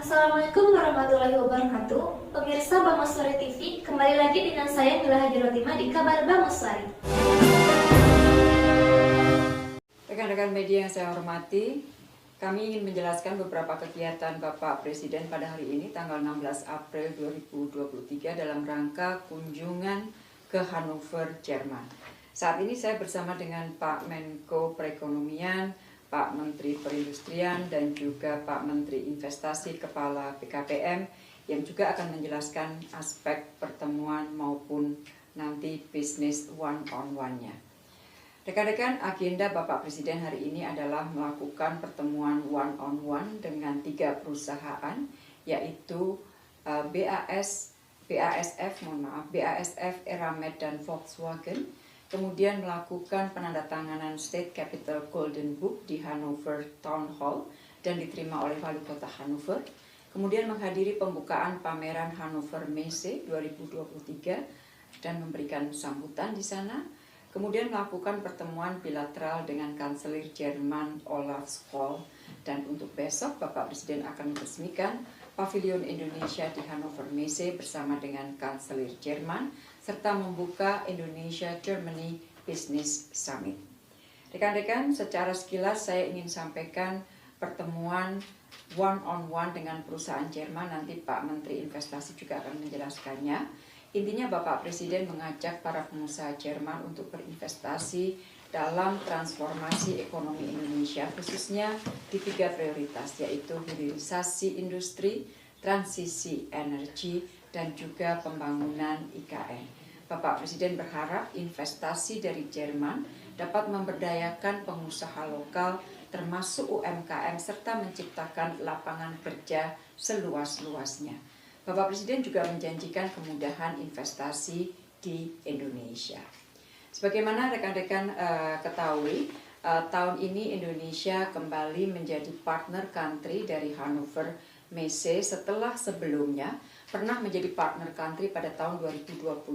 Assalamualaikum warahmatullahi wabarakatuh. Pemirsa Bangosari TV, kembali lagi dengan saya Mila Hajirotima di Kabar Bangosari. Rekan-rekan media yang saya hormati, kami ingin menjelaskan beberapa kegiatan Bapak Presiden pada hari ini, tanggal 16 April 2023 dalam rangka kunjungan ke Hannover, Jerman. Saat ini saya bersama dengan Pak Menko Perekonomian, Pak Menteri Perindustrian, dan juga Pak Menteri Investasi Kepala BKPM yang juga akan menjelaskan aspek pertemuan maupun nanti bisnis one-on-one-nya. Rekan-rekan, agenda Bapak Presiden hari ini adalah melakukan pertemuan one-on-one dengan 3 perusahaan, yaitu BASF, Eramet, dan Volkswagen. Kemudian melakukan penandatanganan State Capital Golden Book di Hannover Town Hall dan diterima oleh Wali Kota Hannover. Kemudian menghadiri pembukaan pameran Hannover Messe 2023 dan memberikan sambutan di sana. Kemudian melakukan pertemuan bilateral dengan Kanselir Jerman Olaf Scholz, dan untuk besok Bapak Presiden akan meresmikan Pavilion Indonesia di Hannover Messe bersama dengan Kanselir Jerman serta membuka Indonesia Germany Business Summit. Rekan-rekan, secara sekilas saya ingin sampaikan pertemuan one-on-one dengan perusahaan Jerman, nanti Pak Menteri Investasi juga akan menjelaskannya. Intinya Bapak Presiden mengajak para pengusaha Jerman untuk berinvestasi dalam transformasi ekonomi Indonesia, khususnya di 3 prioritas, yaitu hilirisasi industri, transisi energi, dan juga pembangunan IKN. Bapak Presiden berharap investasi dari Jerman dapat memberdayakan pengusaha lokal termasuk UMKM serta menciptakan lapangan kerja seluas-luasnya. Bapak Presiden juga menjanjikan kemudahan investasi di Indonesia. Sebagaimana rekan-rekan ketahui, tahun ini Indonesia kembali menjadi partner country dari Hannover Messe setelah sebelumnya pernah menjadi partner country pada tahun 2021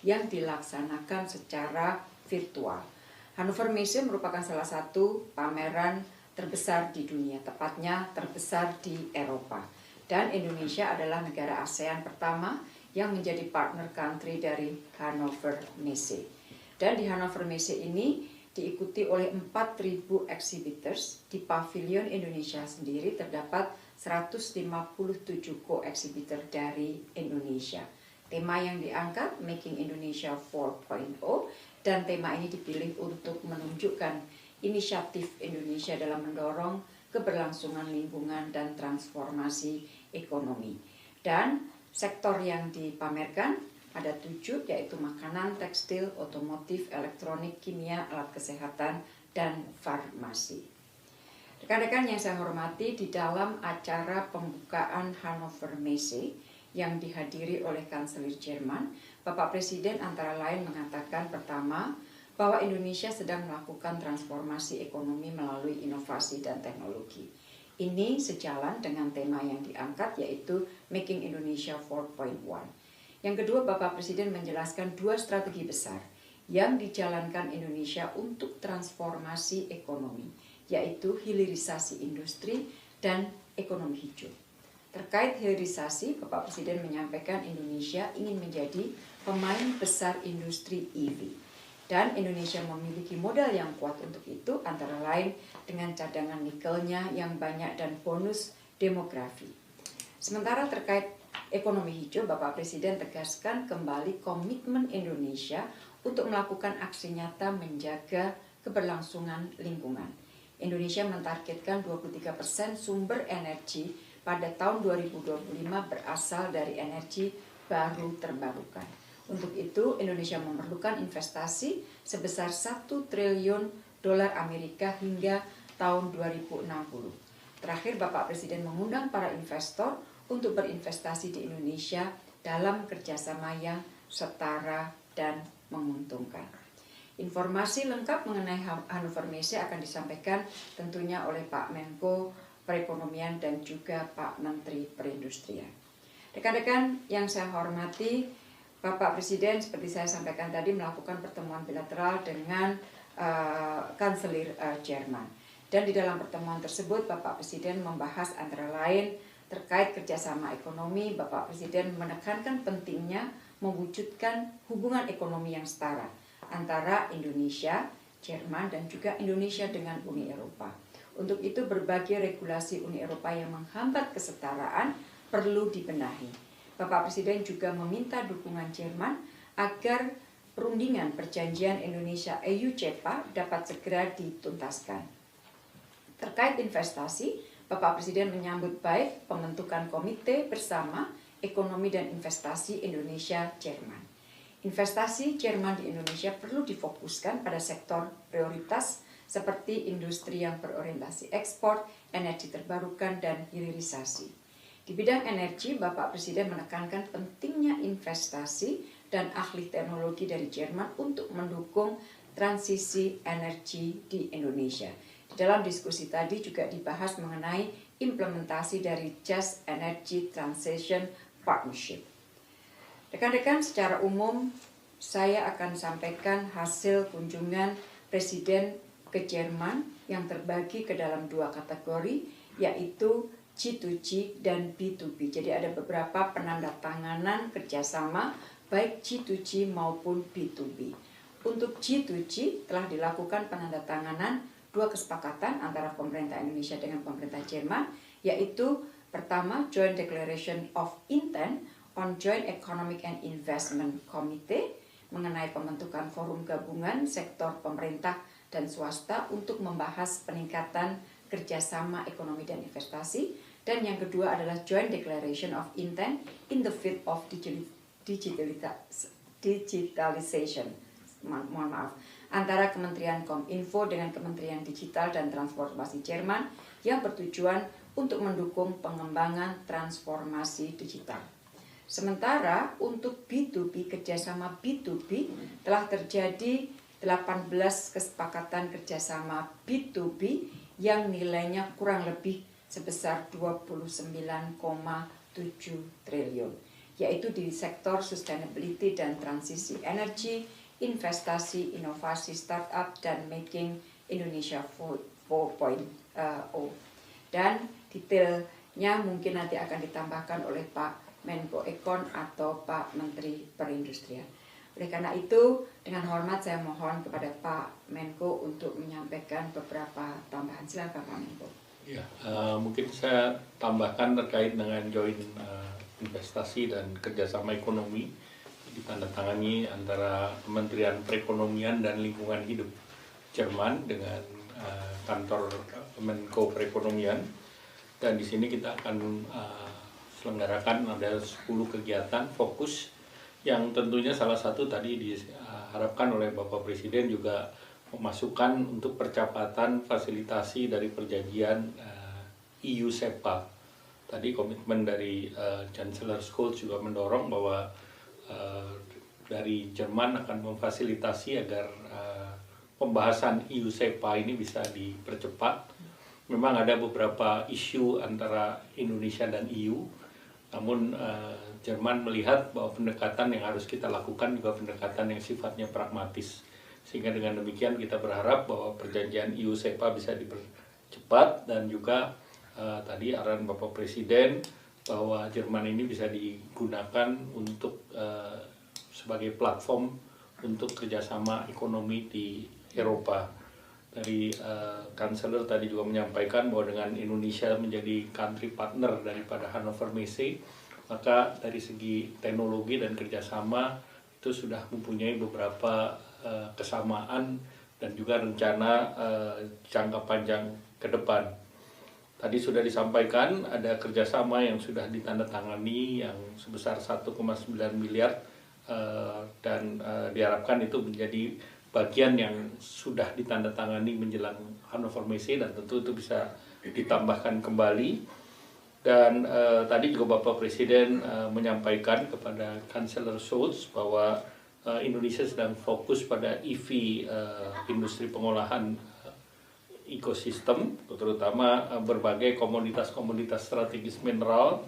yang dilaksanakan secara virtual. Hannover Messe merupakan salah satu pameran terbesar di dunia, tepatnya terbesar di Eropa. Dan Indonesia adalah negara ASEAN pertama yang menjadi partner country dari Hannover Messe. Dan di Hannover Messe ini diikuti oleh 4.000 exhibitors. Di Pavilion Indonesia sendiri terdapat 157 co-exhibitor dari Indonesia. Tema yang diangkat Making Indonesia 4.0, dan tema ini dipilih untuk menunjukkan inisiatif Indonesia dalam mendorong keberlangsungan lingkungan dan transformasi ekonomi. Dan sektor yang dipamerkan ada 7, yaitu makanan, tekstil, otomotif, elektronik, kimia, alat kesehatan, dan farmasi. Rekan-rekan yang saya hormati, di dalam acara pembukaan Hannover Messe yang dihadiri oleh Kanselir Jerman, Bapak Presiden antara lain mengatakan pertama, bahwa Indonesia sedang melakukan transformasi ekonomi melalui inovasi dan teknologi. Ini sejalan dengan tema yang diangkat, yaitu Making Indonesia 4.1. Yang kedua, Bapak Presiden menjelaskan 2 strategi besar yang dijalankan Indonesia untuk transformasi ekonomi, yaitu hilirisasi industri dan ekonomi hijau. Terkait hilirisasi, Bapak Presiden menyampaikan Indonesia ingin menjadi pemain besar industri EV. Dan Indonesia memiliki modal yang kuat untuk itu, antara lain dengan cadangan nikelnya yang banyak dan bonus demografi. Sementara terkait ekonomi hijau, Bapak Presiden tegaskan kembali komitmen Indonesia untuk melakukan aksi nyata menjaga keberlangsungan lingkungan. Indonesia mentargetkan 23% sumber energi pada tahun 2025 berasal dari energi baru terbarukan. Untuk itu, Indonesia memerlukan investasi sebesar $1 triliun Amerika hingga tahun 2060. Terakhir, Bapak Presiden mengundang para investor untuk berinvestasi di Indonesia dalam kerjasama yang setara dan menguntungkan. Informasi lengkap mengenai Hannover Messe akan disampaikan tentunya oleh Pak Menko Perekonomian dan juga Pak Menteri Perindustrian. Rekan-rekan yang saya hormati, Bapak Presiden seperti saya sampaikan tadi melakukan pertemuan bilateral dengan Kanselir Jerman. Dan di dalam pertemuan tersebut Bapak Presiden membahas antara lain Terkait kerjasama ekonomi, Bapak Presiden menekankan pentingnya mewujudkan hubungan ekonomi yang setara antara Indonesia, Jerman, dan juga Indonesia dengan Uni Eropa. Untuk itu berbagai regulasi Uni Eropa yang menghambat kesetaraan perlu dibenahi. Bapak Presiden juga meminta dukungan Jerman agar perundingan perjanjian Indonesia-EU CEPA dapat segera dituntaskan. Terkait investasi, Bapak Presiden menyambut baik pembentukan Komite Bersama Ekonomi dan Investasi Indonesia-Jerman. Investasi Jerman di Indonesia perlu difokuskan pada sektor prioritas seperti industri yang berorientasi ekspor, energi terbarukan, dan hilirisasi. Di bidang energi, Bapak Presiden menekankan pentingnya investasi dan ahli teknologi dari Jerman untuk mendukung transisi energi di Indonesia. Di dalam diskusi tadi juga dibahas mengenai implementasi dari Just Energy Transition Partnership. Rekan-rekan, secara umum saya akan sampaikan hasil kunjungan Presiden ke Jerman yang terbagi ke dalam dua kategori, yaitu G2G dan B2B. Jadi ada beberapa penandatanganan kerjasama baik G2G maupun B2B. Untuk G2G telah dilakukan penandatanganan dua kesepakatan antara pemerintah Indonesia dengan pemerintah Jerman, yaitu pertama Joint Declaration of Intent on Joint Economic and Investment Committee mengenai pembentukan forum gabungan sektor pemerintah dan swasta untuk membahas peningkatan kerjasama ekonomi dan investasi, dan yang kedua adalah Joint Declaration of Intent in the field of digitalization, mohon maaf, antara Kementerian Kominfo dengan Kementerian Digital dan Transformasi Jerman yang bertujuan untuk mendukung pengembangan transformasi digital. Sementara untuk B2B, kerjasama B2B telah terjadi 18 kesepakatan kerjasama B2B yang nilainya kurang lebih sebesar 29,7 triliun, yaitu di sektor sustainability dan transisi energi, investasi, inovasi, startup, dan making Indonesia 4.0. Dan detailnya mungkin nanti akan ditambahkan oleh Pak Menko Ekon atau Pak Menteri Perindustrian. Oleh karena itu, dengan hormat saya mohon kepada Pak Menko untuk menyampaikan beberapa tambahan. Silakan Pak Menko. Ya, mungkin saya tambahkan terkait dengan joint investasi dan kerjasama ekonomi ditandatangani antara Kementerian Perekonomian dan Lingkungan Hidup Jerman dengan kantor Menko Perekonomian, dan di sini kita akan selenggarakan ada 10 kegiatan fokus yang tentunya salah satu tadi diharapkan oleh Bapak Presiden juga memasukkan untuk percepatan fasilitasi dari perjanjian EU CEPA. Tadi komitmen dari Chancellor Scholz juga mendorong bahwa dari Jerman akan memfasilitasi agar pembahasan EU CEPA ini bisa dipercepat. Memang ada beberapa isu antara Indonesia dan EU, namun Jerman melihat bahwa pendekatan yang harus kita lakukan juga pendekatan yang sifatnya pragmatis. Sehingga dengan demikian kita berharap bahwa perjanjian EU CEPA bisa dipercepat, dan juga tadi arahan Bapak Presiden bahwa Jerman ini bisa digunakan untuk sebagai platform untuk kerjasama ekonomi di Eropa. Dari Kanselir tadi juga menyampaikan bahwa dengan Indonesia menjadi country partner daripada Hannover Messe, maka dari segi teknologi dan kerjasama itu sudah mempunyai beberapa kesamaan dan juga rencana jangka panjang ke depan. Tadi sudah disampaikan ada kerjasama yang sudah ditandatangani yang sebesar 1,9 miliar dan diharapkan itu menjadi bagian yang sudah ditandatangani menjelang Hannover Messe, dan tentu itu bisa ditambahkan kembali. Dan tadi juga Bapak Presiden menyampaikan kepada Kanselir Scholz bahwa Indonesia sedang fokus pada EV, industri pengolahan ekosistem, terutama berbagai komoditas-komoditas strategis mineral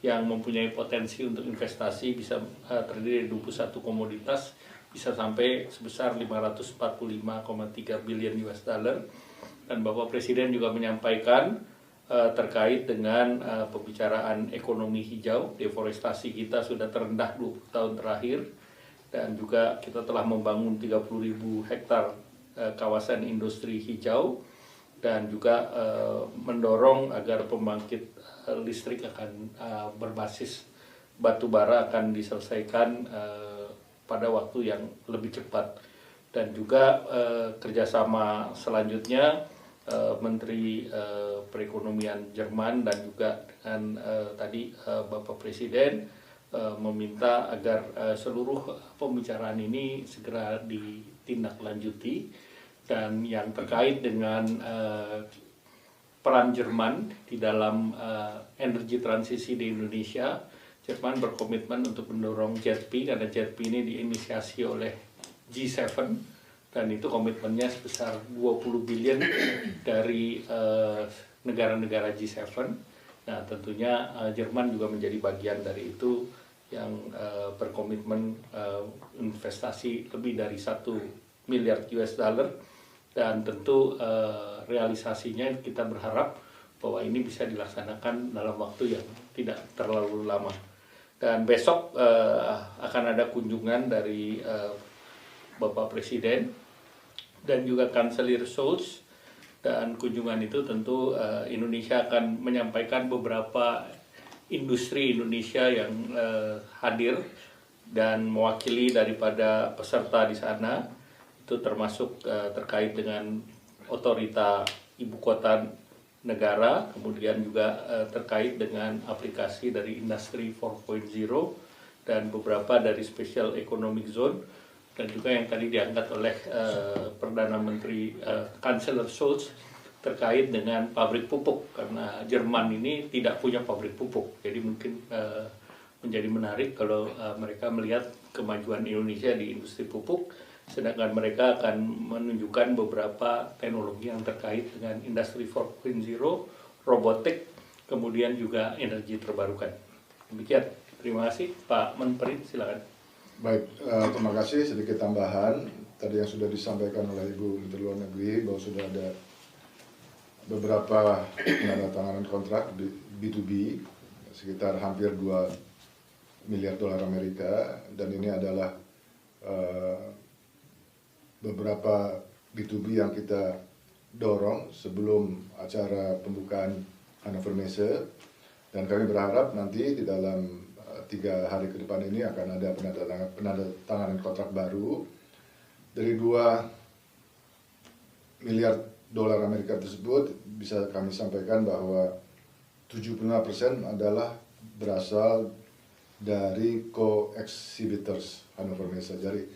yang mempunyai potensi untuk investasi bisa terdiri dari 21 komoditas, bisa sampai sebesar 545,3 billion US dollar. Dan Bapak Presiden juga menyampaikan terkait dengan pembicaraan ekonomi hijau. Deforestasi kita sudah terendah 20 tahun terakhir, dan juga kita telah membangun 30.000 hektar kawasan industri hijau, dan juga mendorong agar pembangkit listrik akan berbasis batu bara akan diselesaikan pada waktu yang lebih cepat. Dan juga kerjasama selanjutnya Menteri Perekonomian Jerman dan juga dengan tadi Bapak Presiden meminta agar seluruh pembicaraan ini segera ditindaklanjuti, dan yang terkait dengan peran Jerman di dalam energi transisi di Indonesia. Jerman berkomitmen untuk mendorong JETP karena JETP ini diinisiasi oleh G7, dan itu komitmennya sebesar 20 billion dari negara-negara G7. Nah, tentunya Jerman juga menjadi bagian dari itu yang berkomitmen investasi lebih dari 1 miliar US dollar, dan tentu realisasinya kita berharap bahwa ini bisa dilaksanakan dalam waktu yang tidak terlalu lama. Dan besok akan ada kunjungan dari Bapak Presiden dan juga Kanselir Scholz, dan kunjungan itu tentu Indonesia akan menyampaikan beberapa industri Indonesia yang hadir dan mewakili daripada peserta di sana. Itu termasuk terkait dengan otorita ibu kota negara, kemudian juga terkait dengan aplikasi dari Industri 4.0 dan beberapa dari Special Economic Zone, dan juga yang tadi diangkat oleh Perdana Menteri Kanselir Scholz terkait dengan pabrik pupuk, karena Jerman ini tidak punya pabrik pupuk. Jadi mungkin menjadi menarik kalau mereka melihat kemajuan Indonesia di industri pupuk, sedangkan mereka akan menunjukkan beberapa teknologi yang terkait dengan Industri 4.0, robotik, kemudian juga energi terbarukan. Demikian, terima kasih. Pak Menteri, silakan. Baik, terima kasih. Sedikit tambahan tadi yang sudah disampaikan oleh Ibu Menteri Luar Negeri bahwa sudah ada beberapa penandatanganan kontrak B2B sekitar hampir 2 miliar dolar Amerika, dan ini adalah beberapa B2B yang kita dorong sebelum acara pembukaan Hannover Messe, dan kami berharap nanti di dalam 3 hari ke depan ini akan ada penandatanganan kontrak baru. Dari 2 miliar dolar Amerika tersebut bisa kami sampaikan bahwa 75% adalah berasal dari co-exhibitors Hannover Messe, dari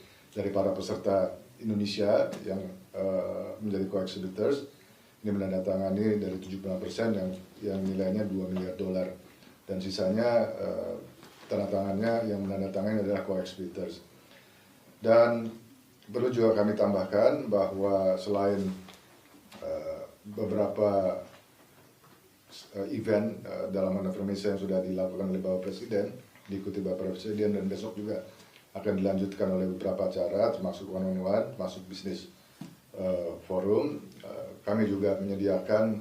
para peserta Indonesia yang menjadi co-exhibitors. Ini menandatangani dari 75% yang nilainya 2 miliar dolar, dan sisanya tanda tangannya yang menandatangani adalah co-exhibitors. Dan perlu juga kami tambahkan bahwa selain beberapa event dalam Hannover Messe yang sudah dilakukan oleh Bapak Presiden, diikuti Bapak Presiden, dan besok juga akan dilanjutkan oleh beberapa acara termasuk one-on-one, termasuk bisnis forum. Kami juga menyediakan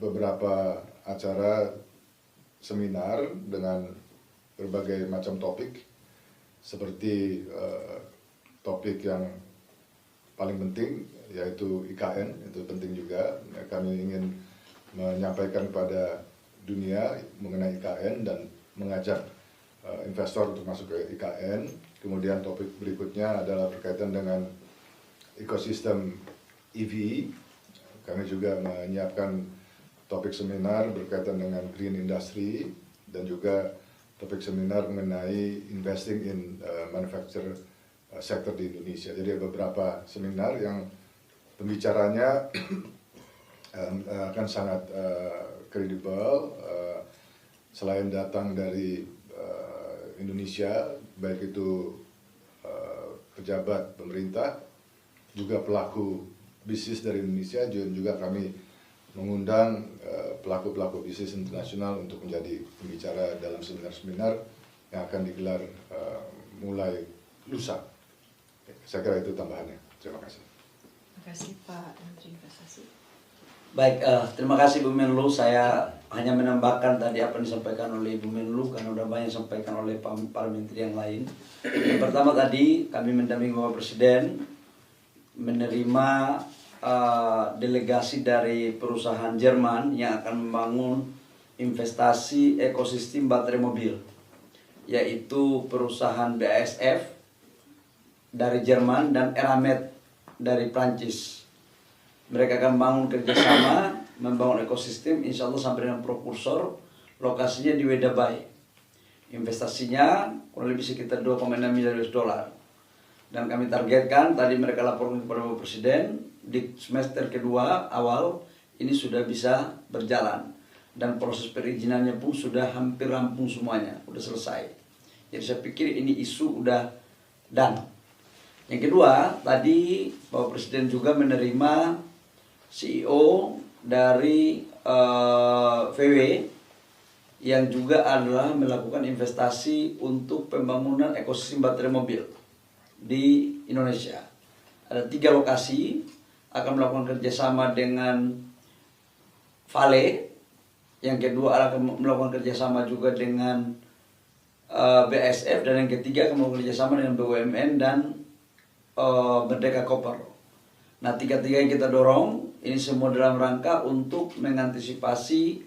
beberapa acara seminar dengan berbagai macam topik, seperti topik yang paling penting yaitu IKN, itu penting juga. Kami ingin menyampaikan kepada dunia mengenai IKN dan mengajak investor untuk masuk ke IKN. Kemudian topik berikutnya adalah berkaitan dengan ekosistem EV. Kami juga menyiapkan topik seminar berkaitan dengan green industry, dan juga topik seminar mengenai investing in manufacture sector di Indonesia. Jadi beberapa seminar yang pembicaranya akan sangat kredibel, selain datang dari Indonesia, baik itu pejabat pemerintah, juga pelaku bisnis dari Indonesia, juga kami mengundang pelaku-pelaku bisnis internasional untuk menjadi pembicara dalam seminar-seminar yang akan digelar mulai lusa. Saya kira itu tambahannya. Terima kasih. Terima kasih Pak Menteri Investasi. Baik, terima kasih Bu Menlu. Saya hanya menambahkan tadi apa yang disampaikan oleh Bu Menlu karena sudah banyak disampaikan oleh para menteri yang lain. Yang pertama tadi kami mendampingi Bapak Presiden menerima delegasi dari perusahaan Jerman yang akan membangun investasi ekosistem baterai mobil, yaitu perusahaan BASF dari Jerman dan Eramet dari Prancis. Mereka akan membangun kerjasama, membangun ekosistem, insya Allah sampai dengan proporsor, lokasinya di Wedabai. Investasinya kurang lebih sekitar 2,6 miliar US dollar. Dan kami targetkan, tadi mereka laporkan kepada Bapak Presiden, di semester kedua awal ini sudah bisa berjalan. Dan proses perizinannya pun sudah hampir rampung semuanya, sudah selesai. Jadi saya pikir ini isu udah done. Yang kedua, tadi Bapak Presiden juga menerima CEO dari VW yang juga adalah melakukan investasi untuk pembangunan ekosistem baterai mobil di Indonesia. Ada 3 lokasi, akan melakukan kerjasama dengan Vale. Yang kedua akan melakukan kerjasama juga dengan BASF, dan yang ketiga akan melakukan kerjasama dengan BUMN dan Merdeka Copper. Nah, 3 yang kita dorong ini semua dalam rangka untuk mengantisipasi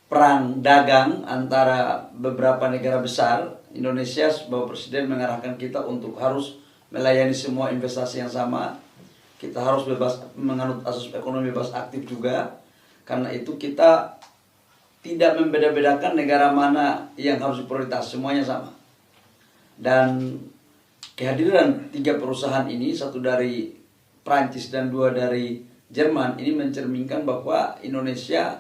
perang dagang antara beberapa negara besar. Indonesia, Bapak Presiden mengarahkan kita untuk harus melayani semua investasi yang sama. Kita harus bebas menganut asas ekonomi bebas aktif juga. Karena itu kita tidak membeda-bedakan negara mana yang harus diprioritas, semuanya sama. Dan kehadiran 3 perusahaan ini, 1 dari Prancis dan 2 dari Jerman, ini mencerminkan bahwa Indonesia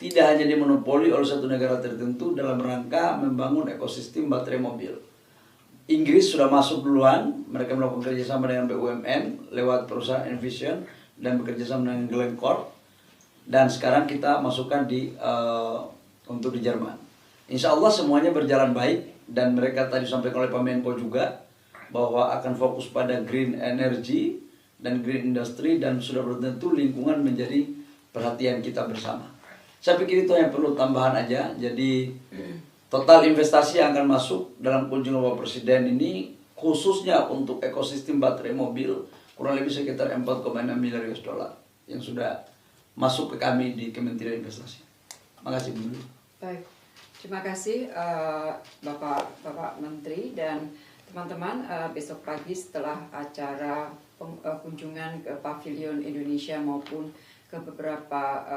tidak hanya dimonopoli oleh 1 negara tertentu dalam rangka membangun ekosistem baterai mobil. Inggris sudah masuk duluan, mereka melakukan kerjasama dengan BUMN lewat perusahaan Envision dan bekerjasama dengan Glencore. Dan sekarang kita masukkan untuk di Jerman. Insya Allah semuanya berjalan baik, dan mereka tadi sampaikan oleh Pak Menko juga bahwa akan fokus pada green energy dan green industry, dan sudah bertentu lingkungan menjadi perhatian kita bersama. Saya pikir itu yang perlu tambahan aja. Jadi total investasi yang akan masuk dalam kunjungan Bapak Presiden ini khususnya untuk ekosistem baterai mobil kurang lebih sekitar 4,6 miliar US dollar yang sudah masuk ke kami di Kementerian Investasi. Terima kasih Bu. Baik, terima kasih Bapak Menteri dan teman-teman. Besok pagi setelah acara kunjungan ke Pavilion Indonesia maupun ke beberapa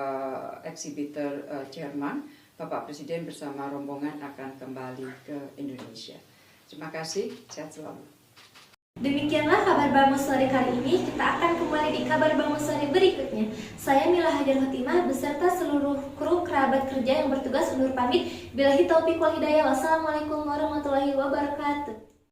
eksibitor Jerman, Bapak Presiden bersama rombongan akan kembali ke Indonesia. Terima kasih, sehat selalu. Demikianlah kabar Bangun Sore kali ini. Kita akan kembali di kabar Bangun Sore berikutnya. Saya Mila Hajar Fatimah beserta seluruh kru kerabat kerja yang bertugas undur pamit. Billahi taufiq wal hidayah. Wassalamualaikum warahmatullahi wabarakatuh.